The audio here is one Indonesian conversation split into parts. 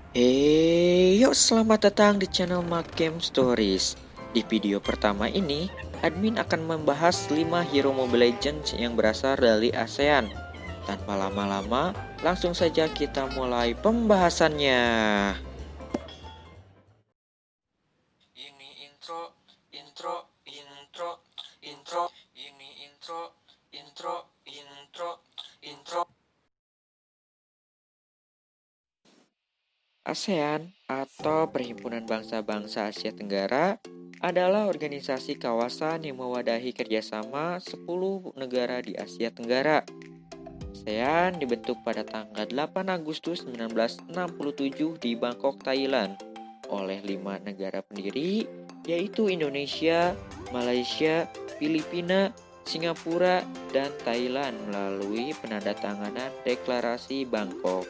Yuk selamat datang di channel Mark Game Stories. Di video pertama ini, admin akan membahas 5 hero Mobile Legends yang berasal dari ASEAN. Tanpa lama-lama, langsung saja kita mulai pembahasannya. Ini intro, intro, intro, intro, ini intro, intro, intro, intro. ASEAN atau Perhimpunan Bangsa-Bangsa Asia Tenggara adalah organisasi kawasan yang mewadahi kerjasama 10 negara di Asia Tenggara. ASEAN dibentuk pada tanggal 8 Agustus 1967 di Bangkok, Thailand oleh 5 negara pendiri yaitu Indonesia, Malaysia, Filipina, Singapura, dan Thailand melalui penandatanganan Deklarasi Bangkok.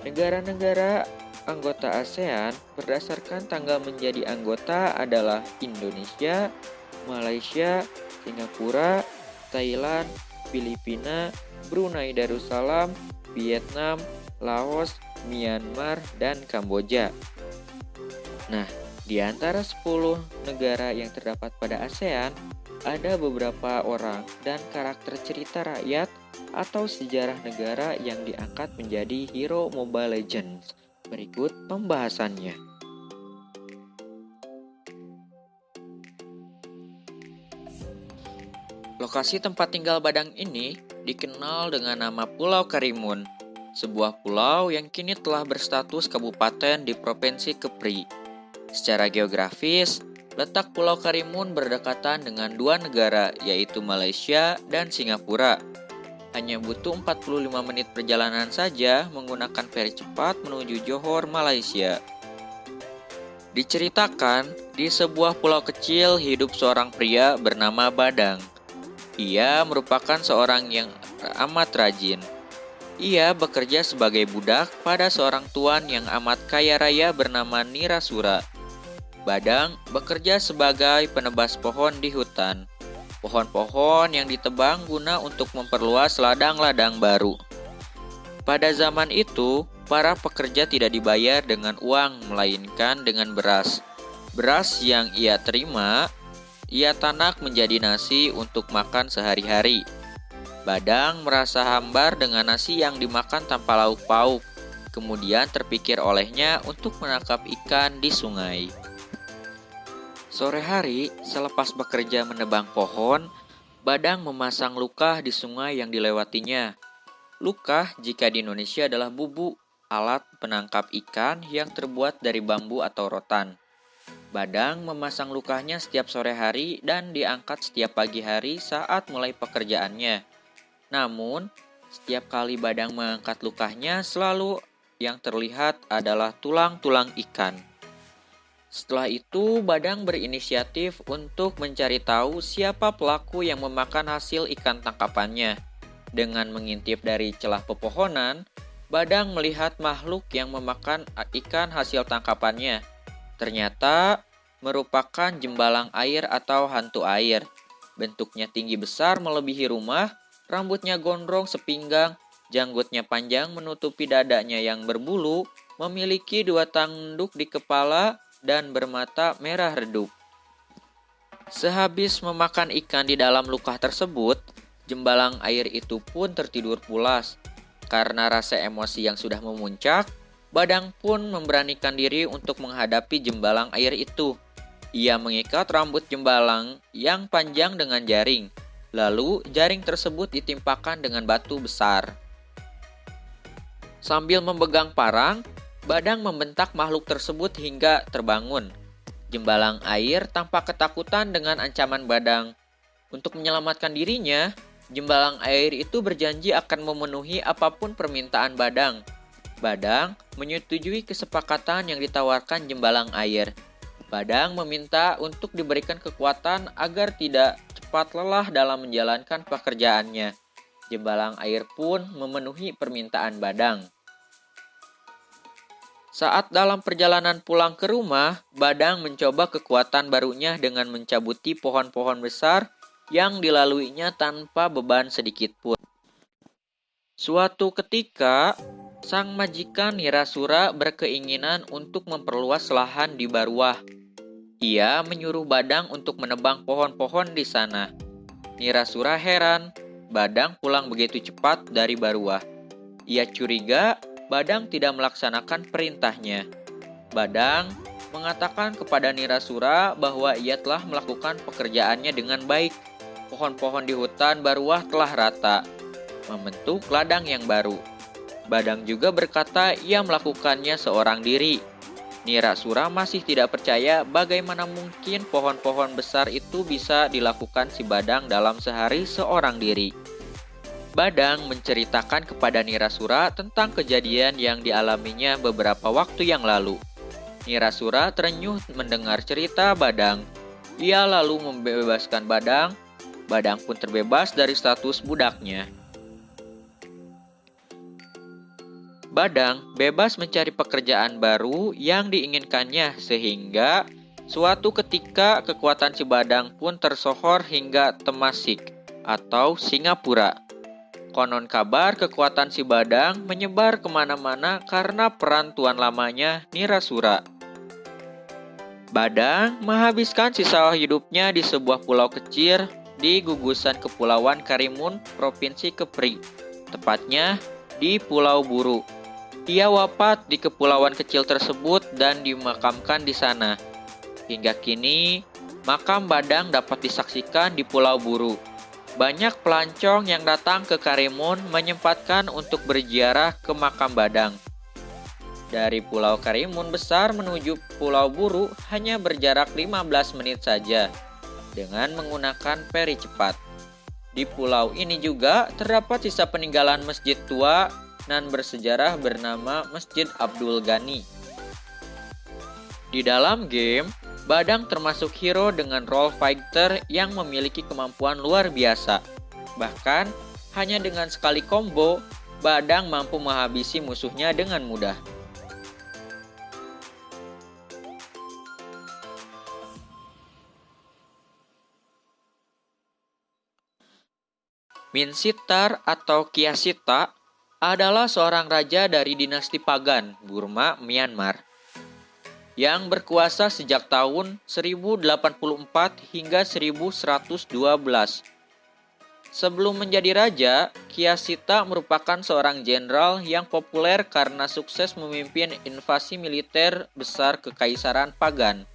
Negara-negara anggota ASEAN berdasarkan tanggal menjadi anggota adalah Indonesia, Malaysia, Singapura, Thailand, Filipina, Brunei Darussalam, Vietnam, Laos, Myanmar, dan Kamboja. Nah, di antara 10 negara yang terdapat pada ASEAN, ada beberapa orang dan karakter cerita rakyat atau sejarah negara yang diangkat menjadi hero Mobile Legends. Berikut pembahasannya. Lokasi tempat tinggal Badang ini dikenal dengan nama Pulau Karimun, sebuah pulau yang kini telah berstatus kabupaten di Provinsi Kepri. Secara geografis, letak Pulau Karimun berdekatan dengan dua negara yaitu Malaysia dan Singapura. Hanya butuh 45 menit perjalanan saja menggunakan feri cepat menuju Johor, Malaysia. Diceritakan, di sebuah pulau kecil hidup seorang pria bernama Badang. Ia merupakan seorang yang amat rajin. Ia bekerja sebagai budak pada seorang tuan yang amat kaya raya bernama Nirasura. Badang bekerja sebagai penebas pohon di hutan. Pohon-pohon yang ditebang guna untuk memperluas ladang-ladang baru. Pada zaman itu, para pekerja tidak dibayar dengan uang, melainkan dengan beras. Beras yang ia terima, ia tanak menjadi nasi untuk makan sehari-hari. Badang merasa hambar dengan nasi yang dimakan tanpa lauk pauk. Kemudian terpikir olehnya untuk menangkap ikan di sungai. Sore hari, selepas bekerja menebang pohon, Badang memasang lukah di sungai yang dilewatinya. Lukah jika di Indonesia adalah bubu, alat penangkap ikan yang terbuat dari bambu atau rotan. Badang memasang lukahnya setiap sore hari dan diangkat setiap pagi hari saat mulai pekerjaannya. Namun, setiap kali Badang mengangkat lukahnya selalu yang terlihat adalah tulang-tulang ikan. Setelah itu, Badang berinisiatif untuk mencari tahu siapa pelaku yang memakan hasil ikan tangkapannya. Dengan mengintip dari celah pepohonan, Badang melihat makhluk yang memakan ikan hasil tangkapannya. Ternyata merupakan jembalang air atau hantu air. Bentuknya tinggi besar melebihi rumah, rambutnya gondrong sepinggang, janggutnya panjang menutupi dadanya yang berbulu, memiliki 2 tanduk di kepala, dan bermata merah redup. Sehabis memakan ikan di dalam lukah tersebut, jembalang air itu pun tertidur pulas. Karena rasa emosi yang sudah memuncak, Badang pun memberanikan diri untuk menghadapi jembalang air itu. Ia mengikat rambut jembalang yang panjang dengan jaring. Lalu jaring tersebut ditimpakan dengan batu besar. Sambil memegang parang, Badang membentak makhluk tersebut hingga terbangun. Jembalang air tampak ketakutan dengan ancaman Badang. Untuk menyelamatkan dirinya, jembalang air itu berjanji akan memenuhi apapun permintaan Badang. Badang menyetujui kesepakatan yang ditawarkan jembalang air. Badang meminta untuk diberikan kekuatan agar tidak cepat lelah dalam menjalankan pekerjaannya. Jembalang air pun memenuhi permintaan Badang. Saat dalam perjalanan pulang ke rumah, Badang mencoba kekuatan barunya dengan mencabuti pohon-pohon besar yang dilaluinya tanpa beban sedikit pun. Suatu ketika, Sang majikan Nirasura berkeinginan untuk memperluas lahan di Baruah. Ia menyuruh Badang untuk menebang pohon-pohon di sana. Nirasura heran, Badang pulang begitu cepat dari Baruah. Ia curiga Badang tidak melaksanakan perintahnya. Badang mengatakan kepada Nirasura bahwa ia telah melakukan pekerjaannya dengan baik. Pohon-pohon di hutan Baruah telah rata, membentuk ladang yang baru. Badang juga berkata ia melakukannya seorang diri. Nirasura masih tidak percaya bagaimana mungkin pohon-pohon besar itu bisa dilakukan si Badang dalam sehari seorang diri. Badang menceritakan kepada Nirasura tentang kejadian yang dialaminya beberapa waktu yang lalu. Nirasura terenyuh mendengar cerita Badang. Ia lalu membebaskan Badang. Badang pun terbebas dari status budaknya. Badang bebas mencari pekerjaan baru yang diinginkannya sehingga suatu ketika kekuatan si Badang pun tersohor hingga Temasik atau Singapura. Konon kabar kekuatan si Badang menyebar kemana-mana karena peran tuan lamanya Nirasura. Badang menghabiskan sisa hidupnya di sebuah pulau kecil di gugusan Kepulauan Karimun, Provinsi Kepri, tepatnya di Pulau Buru. Ia wafat di kepulauan kecil tersebut dan dimakamkan di sana. Hingga kini, makam Badang dapat disaksikan di Pulau Buru. Banyak pelancong yang datang ke Karimun menyempatkan untuk berziarah ke makam Badang. Dari Pulau Karimun besar menuju Pulau Buru hanya berjarak 15 menit saja dengan menggunakan feri cepat. Di pulau ini juga terdapat sisa peninggalan masjid tua nan bersejarah bernama Masjid Abdul Ghani. Di dalam game, Badang termasuk hero dengan role fighter yang memiliki kemampuan luar biasa. Bahkan, hanya dengan sekali combo, Badang mampu menghabisi musuhnya dengan mudah. Minsitar atau Kiasita adalah seorang raja dari dinasti Pagan, Burma, Myanmar, yang berkuasa sejak tahun 1084 hingga 1112. Sebelum menjadi raja, Kiasita merupakan seorang jenderal yang populer karena sukses memimpin invasi militer besar kekaisaran Pagan.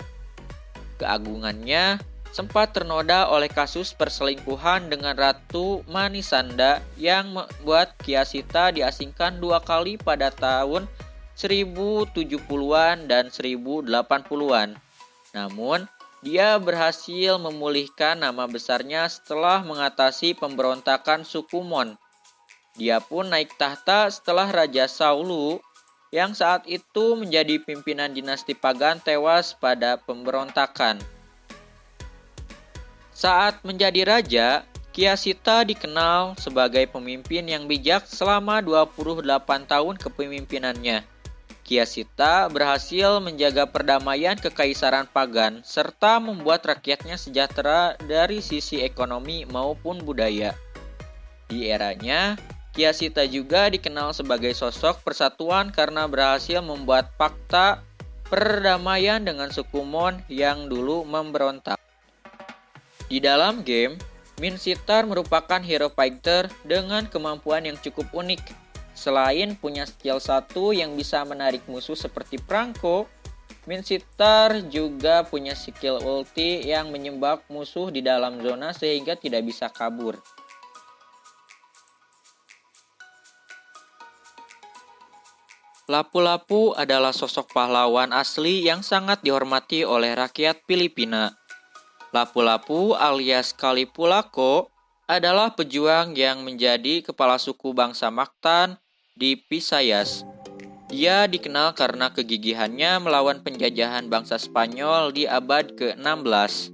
Keagungannya sempat ternoda oleh kasus perselingkuhan dengan Ratu Manisanda yang membuat Kiasita diasingkan 2 kali pada tahun 1070-an dan 1080-an. Namun, dia berhasil memulihkan nama besarnya setelah mengatasi pemberontakan suku Mon. Dia pun naik tahta setelah Raja Saulu yang saat itu menjadi pimpinan dinasti Pagan tewas pada pemberontakan. Saat menjadi raja, Kiasita dikenal sebagai pemimpin yang bijak selama 28 tahun kepemimpinannya. Kiasita berhasil menjaga perdamaian kekaisaran Pagan serta membuat rakyatnya sejahtera dari sisi ekonomi maupun budaya. Di eranya, Kiasita juga dikenal sebagai sosok persatuan karena berhasil membuat fakta perdamaian dengan suku Mon yang dulu memberontak. Di dalam game, Minsitar merupakan hero fighter dengan kemampuan yang cukup unik. Selain punya skill 1 yang bisa menarik musuh seperti perangko, Minsitar juga punya skill ulti yang menyebab musuh di dalam zona sehingga tidak bisa kabur. Lapu-Lapu adalah sosok pahlawan asli yang sangat dihormati oleh rakyat Filipina. Lapu-Lapu alias Kalipulako adalah pejuang yang menjadi kepala suku bangsa Mactan di Visayas. Dia dikenal karena kegigihannya melawan penjajahan bangsa Spanyol di abad ke-16.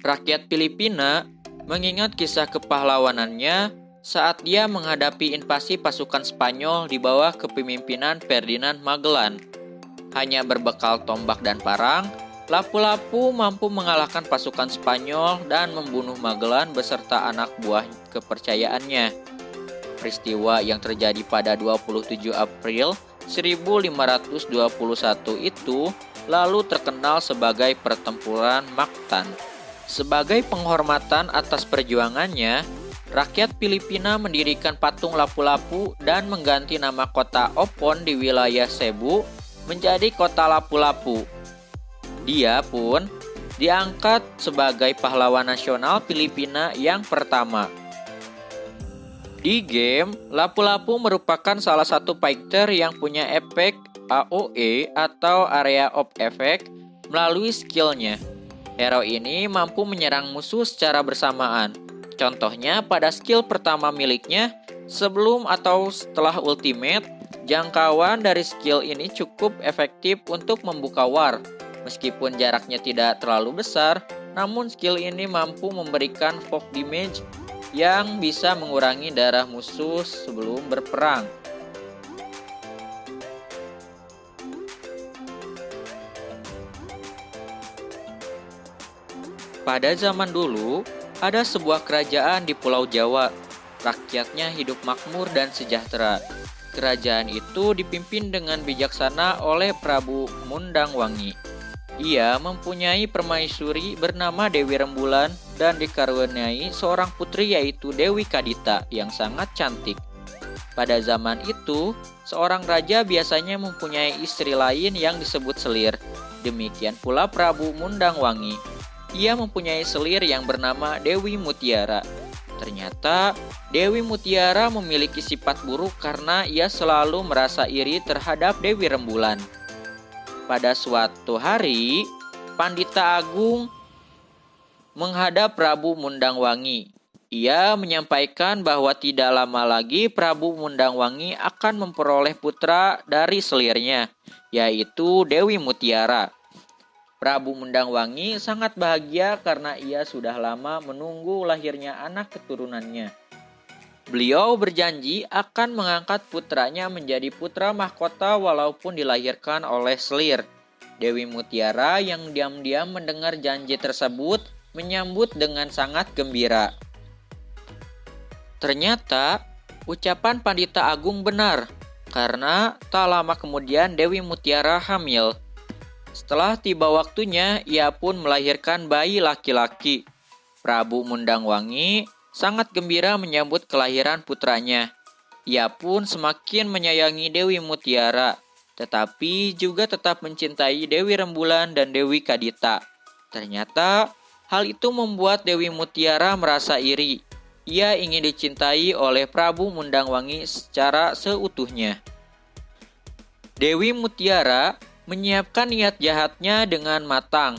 Rakyat Filipina mengingat kisah kepahlawanannya saat dia menghadapi invasi pasukan Spanyol di bawah kepemimpinan Ferdinand Magellan. Hanya berbekal tombak dan parang, Lapu-Lapu mampu mengalahkan pasukan Spanyol dan membunuh Magellan beserta anak buah kepercayaannya. Peristiwa yang terjadi pada 27 April 1521 itu lalu terkenal sebagai pertempuran Mactan. Sebagai penghormatan atas perjuangannya, rakyat Filipina mendirikan patung Lapu-Lapu dan mengganti nama kota Opon di wilayah Cebu menjadi kota Lapu-Lapu. Dia pun diangkat sebagai pahlawan nasional Filipina yang pertama. Di game, Lapu-Lapu merupakan salah satu fighter yang punya efek AOE atau Area of Effect melalui skillnya. Hero ini mampu menyerang musuh secara bersamaan. Contohnya pada skill pertama miliknya, sebelum atau setelah ultimate, jangkauan dari skill ini cukup efektif untuk membuka war. Meskipun jaraknya tidak terlalu besar, namun skill ini mampu memberikan fog damage yang bisa mengurangi darah musuh sebelum berperang. Pada zaman dulu, ada sebuah kerajaan di Pulau Jawa. Rakyatnya hidup makmur dan sejahtera. Kerajaan itu dipimpin dengan bijaksana oleh Prabu Mundangwangi. Ia mempunyai permaisuri bernama Dewi Rembulan dan dikaruniai seorang putri yaitu Dewi Kadita yang sangat cantik. Pada zaman itu, seorang raja biasanya mempunyai istri lain yang disebut selir. Demikian pula Prabu Mundangwangi. Ia mempunyai selir yang bernama Dewi Mutiara. Ternyata, Dewi Mutiara memiliki sifat buruk karena ia selalu merasa iri terhadap Dewi Rembulan. Pada suatu hari, Pandita Agung menghadap Prabu Mundangwangi. Ia menyampaikan bahwa tidak lama lagi Prabu Mundangwangi akan memperoleh putra dari selirnya, yaitu Dewi Mutiara. Prabu Mundangwangi sangat bahagia karena ia sudah lama menunggu lahirnya anak keturunannya. Beliau berjanji akan mengangkat putranya menjadi putra mahkota walaupun dilahirkan oleh selir. Dewi Mutiara yang diam-diam mendengar janji tersebut menyambut dengan sangat gembira. Ternyata ucapan Pandita Agung benar, karena tak lama kemudian Dewi Mutiara hamil. Setelah tiba waktunya, ia pun melahirkan bayi laki-laki. Prabu Mundangwangi sangat gembira menyambut kelahiran putranya. Ia pun semakin menyayangi Dewi Mutiara, tetapi juga tetap mencintai Dewi Rembulan dan Dewi Kadita. Ternyata, hal itu membuat Dewi Mutiara merasa iri. Ia ingin dicintai oleh Prabu Mundangwangi secara seutuhnya. Dewi Mutiara menyiapkan niat jahatnya dengan matang.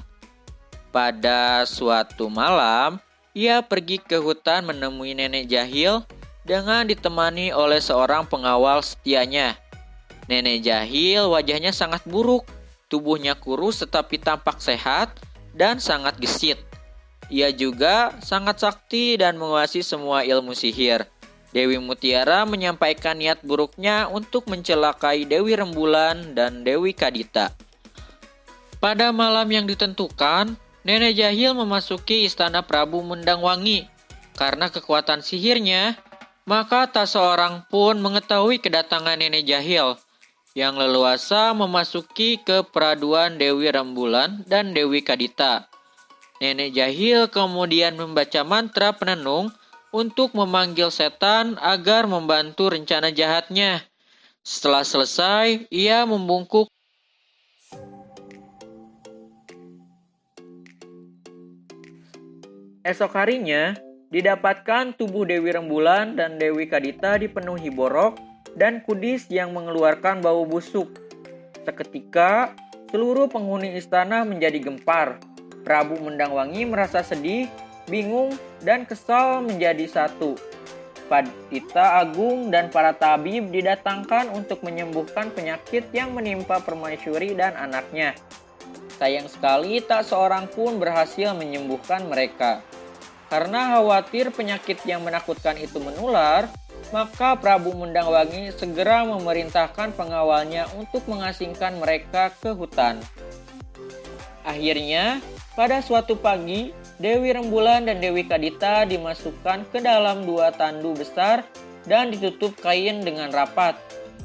Pada suatu malam, ia pergi ke hutan menemui nenek jahil dengan ditemani oleh seorang pengawal setianya. Nenek jahil wajahnya sangat buruk, tubuhnya kurus tetapi tampak sehat dan sangat gesit. Ia juga sangat sakti dan menguasai semua ilmu sihir. Dewi Mutiara menyampaikan niat buruknya untuk mencelakai Dewi Rembulan dan Dewi Kadita. Pada malam yang ditentukan, nenek jahil memasuki istana Prabu Mundangwangi. Karena kekuatan sihirnya, maka tak seorang pun mengetahui kedatangan nenek jahil yang leluasa memasuki ke peraduan Dewi Rembulan dan Dewi Kadita. Nenek jahil kemudian membaca mantra penenung untuk memanggil setan agar membantu rencana jahatnya. Setelah selesai, ia membungkuk. Esok harinya, didapatkan tubuh Dewi Rembulan dan Dewi Kadita dipenuhi borok dan kudis yang mengeluarkan bau busuk. Seketika, seluruh penghuni istana menjadi gempar. Prabu Mundangwangi merasa sedih, bingung, dan kesal menjadi satu. Pandita Agung dan para tabib didatangkan untuk menyembuhkan penyakit yang menimpa permaisuri dan anaknya. Sayang sekali tak seorang pun berhasil menyembuhkan mereka. Karena khawatir penyakit yang menakutkan itu menular, maka Prabu Mundangwangi segera memerintahkan pengawalnya untuk mengasingkan mereka ke hutan. Akhirnya, pada suatu pagi, Dewi Rembulan dan Dewi Kadita dimasukkan ke dalam dua tandu besar dan ditutup kain dengan rapat.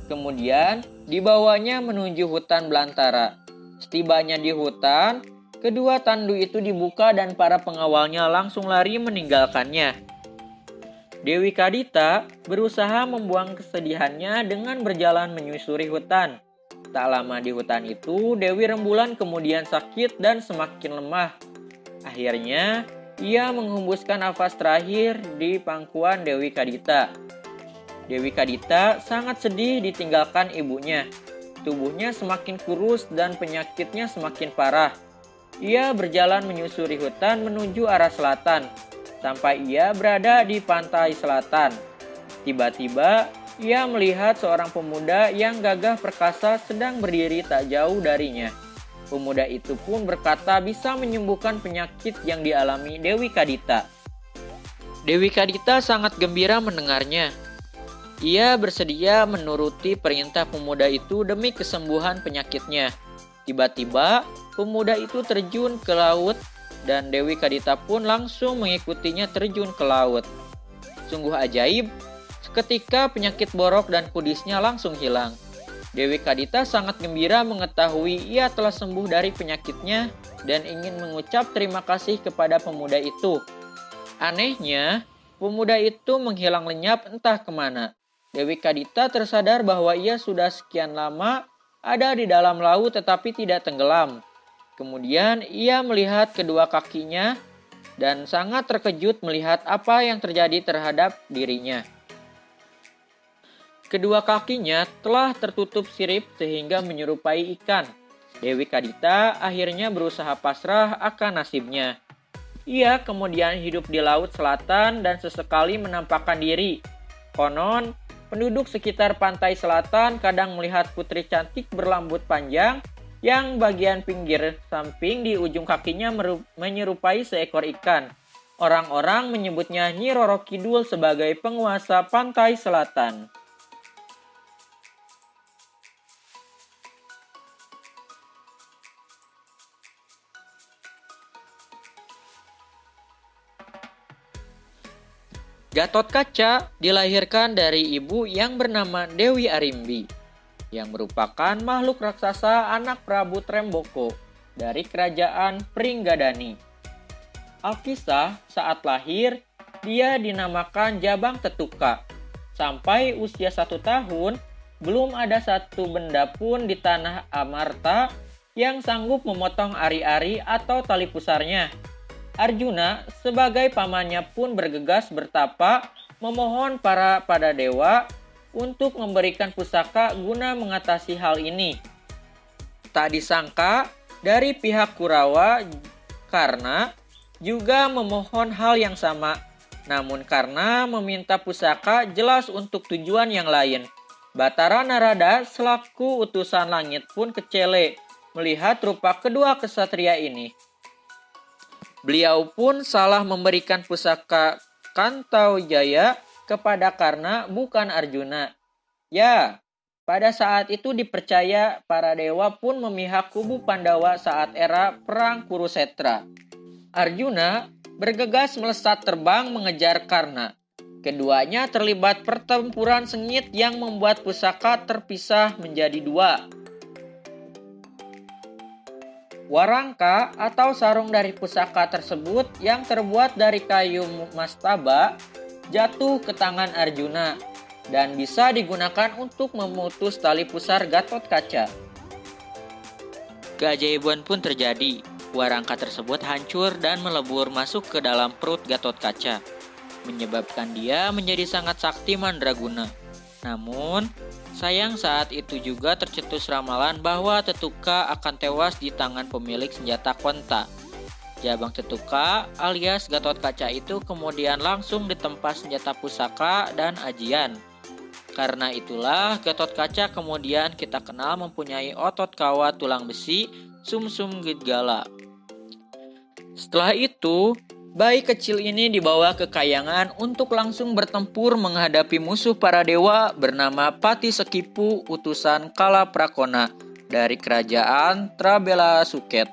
Kemudian dibawanya menuju hutan belantara. Setibanya di hutan, kedua tandu itu dibuka dan para pengawalnya langsung lari meninggalkannya. Dewi Kadita berusaha membuang kesedihannya dengan berjalan menyusuri hutan. Tak lama di hutan itu, Dewi Rembulan kemudian sakit dan semakin lemah. Akhirnya, ia menghembuskan nafas terakhir di pangkuan Dewi Kadita. Dewi Kadita sangat sedih ditinggalkan ibunya. Tubuhnya semakin kurus dan penyakitnya semakin parah. Ia berjalan menyusuri hutan menuju arah selatan, sampai ia berada di pantai selatan. Tiba-tiba, ia melihat seorang pemuda yang gagah perkasa sedang berdiri tak jauh darinya. Pemuda itu pun berkata bisa menyembuhkan penyakit yang dialami Dewi Kadita. Dewi Kadita sangat gembira mendengarnya. Ia bersedia menuruti perintah pemuda itu demi kesembuhan penyakitnya. Tiba-tiba, pemuda itu terjun ke laut dan Dewi Kadita pun langsung mengikutinya terjun ke laut. Sungguh ajaib, seketika penyakit borok dan kudisnya langsung hilang. Dewi Kadita sangat gembira mengetahui ia telah sembuh dari penyakitnya dan ingin mengucap terima kasih kepada pemuda itu. Anehnya, pemuda itu menghilang lenyap entah kemana. Dewi Kadita tersadar bahwa ia sudah sekian lama ada di dalam laut tetapi tidak tenggelam. Kemudian ia melihat kedua kakinya dan sangat terkejut melihat apa yang terjadi terhadap dirinya. Kedua kakinya telah tertutup sirip sehingga menyerupai ikan. Dewi Kadita akhirnya berusaha pasrah akan nasibnya. Ia kemudian hidup di laut selatan dan sesekali menampakkan diri. Konon, penduduk sekitar pantai selatan kadang melihat putri cantik berambut panjang yang bagian pinggir samping di ujung kakinya menyerupai seekor ikan. Orang-orang menyebutnya Nyi Roro Kidul sebagai penguasa pantai selatan. Gatotkaca dilahirkan dari ibu yang bernama Dewi Arimbi, yang merupakan makhluk raksasa anak Prabu Tremboko dari kerajaan Pringgadani. Alkisah saat lahir, dia dinamakan Jabang Tetuka. Sampai usia 1 tahun, belum ada satu benda pun di tanah Amarta yang sanggup memotong ari-ari atau tali pusarnya. Arjuna sebagai pamannya pun bergegas bertapa memohon pada dewa untuk memberikan pusaka guna mengatasi hal ini. Tak disangka dari pihak Kurawa karena juga memohon hal yang sama. Namun karena meminta pusaka jelas untuk tujuan yang lain. Batara Narada selaku utusan langit pun kecele melihat rupa kedua kesatria ini. Beliau pun salah memberikan pusaka Kantau Jaya kepada Karna bukan Arjuna. Ya, pada saat itu dipercaya para dewa pun memihak kubu Pandawa saat era perang Kurusetra. Arjuna bergegas melesat terbang mengejar Karna. Keduanya terlibat pertempuran sengit yang membuat pusaka terpisah menjadi 2. Warangka atau sarung dari pusaka tersebut yang terbuat dari kayu mastaba jatuh ke tangan Arjuna dan bisa digunakan untuk memutus tali pusar Gatotkaca. Keajaiban pun terjadi. Warangka tersebut hancur dan melebur masuk ke dalam perut Gatotkaca, menyebabkan dia menjadi sangat sakti mandraguna. Namun, sayang saat itu juga tercetus ramalan bahwa Tetuka akan tewas di tangan pemilik senjata Konta. Jabang Tetuka alias Gatotkaca itu kemudian langsung ditempa senjata pusaka dan ajian. Karena itulah Gatotkaca kemudian kita kenal mempunyai otot kawat tulang besi sumsum gala. Setelah itu, bayi kecil ini dibawa ke Kayangan untuk langsung bertempur menghadapi musuh para dewa bernama Pati Sekipu utusan Kala Prakona dari kerajaan Trabela Suket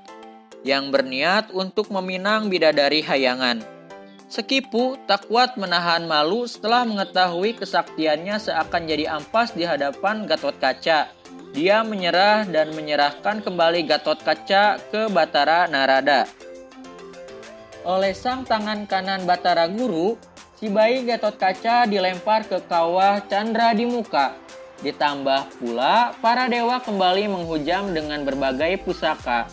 yang berniat untuk meminang bidadari Hayangan. Sekipu tak kuat menahan malu setelah mengetahui kesaktiannya seakan jadi ampas di hadapan Gatotkaca. Dia menyerah dan menyerahkan kembali Gatotkaca ke Batara Narada. Oleh sang tangan kanan Batara Guru, si bayi Gatotkaca dilempar ke kawah Candra di muka. Ditambah pula, para dewa kembali menghujam dengan berbagai pusaka.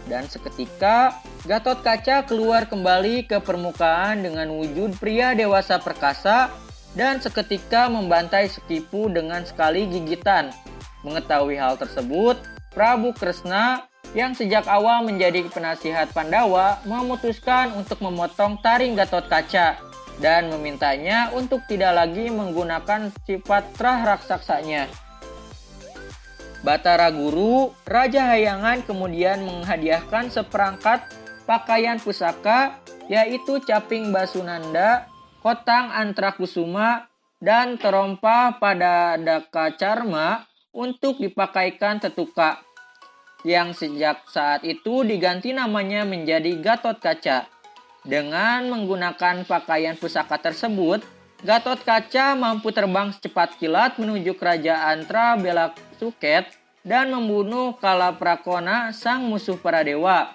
Dan seketika, Gatotkaca keluar kembali ke permukaan dengan wujud pria dewasa perkasa dan seketika membantai Sekipu dengan sekali gigitan. Mengetahui hal tersebut, Prabu Kresna yang sejak awal menjadi penasihat Pandawa memutuskan untuk memotong taring Gatotkaca dan memintanya untuk tidak lagi menggunakan sifat trah raksasanya. Batara Guru, Raja Hayangan kemudian menghadiahkan seperangkat pakaian pusaka yaitu caping Basunanda, kotang Antrakusuma, dan terompa pada Daka Carma untuk dipakaikan Tetuka, yang sejak saat itu diganti namanya menjadi Gatotkaca. Dengan menggunakan pakaian pusaka tersebut, Gatotkaca mampu terbang secepat kilat menuju kerajaan Trabelaksuket dan membunuh Kalaprakona, sang musuh para dewa.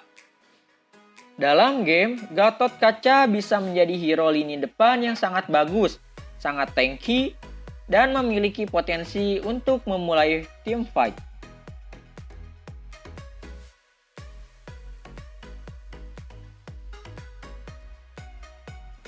Dalam game, Gatotkaca bisa menjadi hero lini depan yang sangat bagus, sangat tanky, dan memiliki potensi untuk memulai team fight.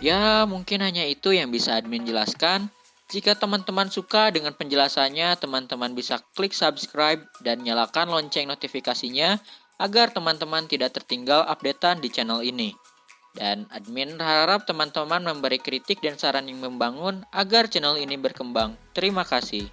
Ya, mungkin hanya itu yang bisa admin jelaskan. Jika teman-teman suka dengan penjelasannya, teman-teman bisa klik subscribe dan nyalakan lonceng notifikasinya agar teman-teman tidak tertinggal updatean di channel ini. Dan admin harap teman-teman memberi kritik dan saran yang membangun agar channel ini berkembang. Terima kasih.